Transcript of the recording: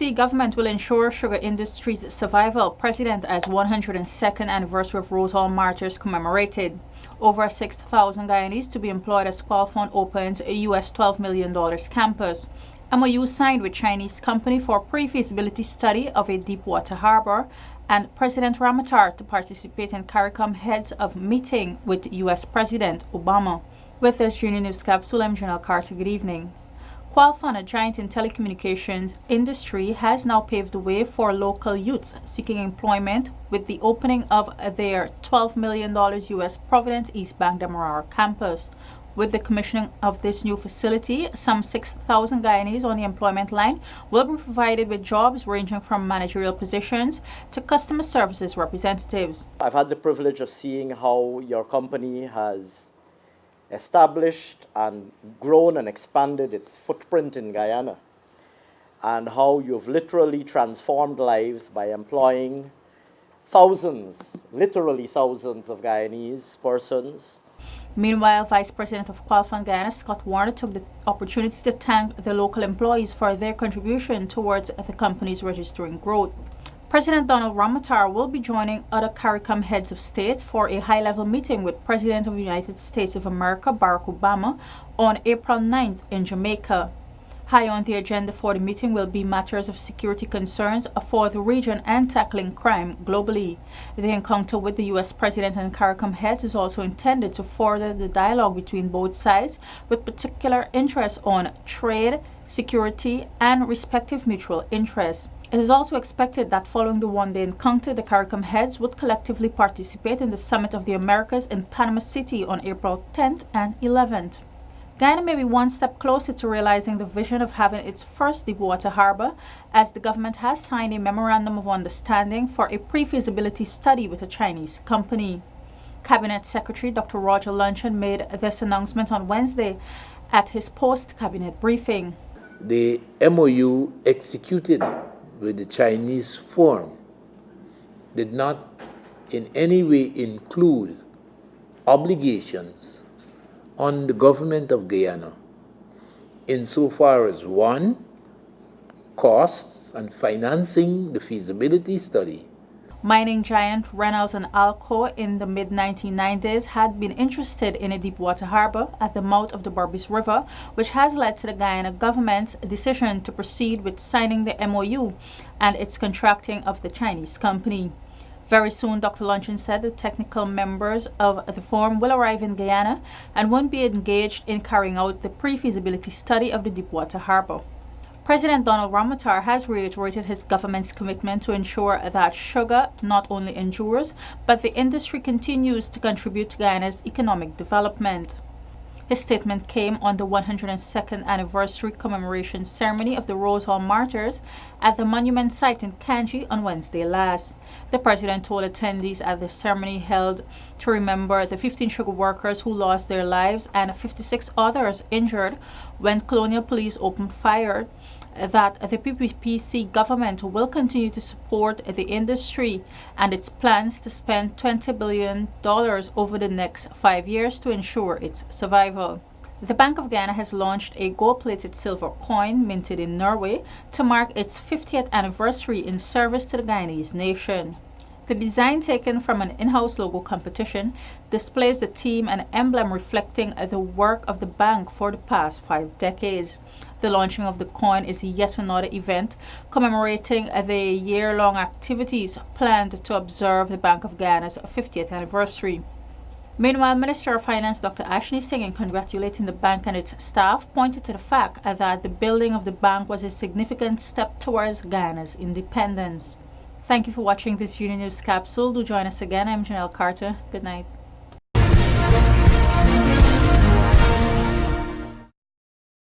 PPC government will ensure sugar industry's survival. President as 102nd anniversary of Rose Hall martyrs commemorated. Over 6,000 Guyanese to be employed as Qualphone opens a US $12 million campus. MOU signed with Chinese company for pre-feasibility study of a deepwater harbor, and President Ramatar to participate in CARICOM heads of meeting with US President Obama. With this Union News Capsule, I'm Janelle Carter. Good evening. Qualphone, a giant in telecommunications industry, has now paved the way for local youths seeking employment with the opening of their $12 million US Providence East Bank Demerara campus. With the commissioning of this new facility, some 6,000 Guyanese on the employment line will be provided with jobs ranging from managerial positions to customer services representatives. I've had the privilege of seeing how your company has established and grown and expanded its footprint in Guyana, and how you've literally transformed lives by employing thousands, literally thousands of Guyanese persons. Meanwhile, Vice President of Qualphone Guyana, Scott Warner, took the opportunity to thank the local employees for their contribution towards the company's registering growth. President Donald Ramatar will be joining other CARICOM heads of state for a high-level meeting with President of the United States of America, Barack Obama, on April 9th in Jamaica. High on the agenda for the meeting will be matters of security concerns for the region and tackling crime globally. The encounter with the U.S. President and CARICOM heads is also intended to further the dialogue between both sides, with particular interest on trade, security, and respective mutual interests. It is also expected that following the one-day encounter, the CARICOM heads would collectively participate in the Summit of the Americas in Panama City on April 10th and 11th. Guyana may be one step closer to realizing the vision of having its first deepwater harbor, as the government has signed a memorandum of understanding for a pre-feasibility study with a Chinese company. Cabinet Secretary Dr. Roger Luncheon made this announcement on Wednesday at his post-cabinet briefing. The MOU executed with the Chinese firm did not in any way include obligations on the government of Guyana insofar as one, costs and financing the feasibility study. Mining giant Reynolds and Alco in the mid-1990s had been interested in a deepwater harbor at the mouth of the Berbice River, which has led to the Guyana government's decision to proceed with signing the MOU and its contracting of the Chinese company. Very soon, Dr. Luncheon said the technical members of the firm will arrive in Guyana and won't be engaged in carrying out the pre-feasibility study of the deepwater harbor. President Donald Ramatar has reiterated his government's commitment to ensure that sugar not only endures, but the industry continues to contribute to Guyana's economic development. His statement came on the 102nd anniversary commemoration ceremony of the Rose Hall martyrs at the monument site in Kanji on Wednesday last. The president told attendees at the ceremony held to remember the 15 sugar workers who lost their lives and 56 others injured when colonial police opened fire, that the PPC government will continue to support the industry and its plans to spend $20 billion over the next 5 years to ensure its survival. The Bank of Guyana has launched a gold-plated silver coin minted in Norway to mark its 50th anniversary in service to the Guyanese nation. The design, taken from an in-house logo competition, displays the theme and emblem reflecting the work of the bank for the past 5 decades. The launching of the coin is yet another event commemorating the year-long activities planned to observe the Bank of Guyana's 50th anniversary. Meanwhile, Minister of Finance Dr. Ashley Singh, in congratulating the bank and its staff, pointed to the fact that the building of the bank was a significant step towards Guyana's independence. Thank you for watching this Union News Capsule. Do join us again. I'm Janelle Carter. Good night.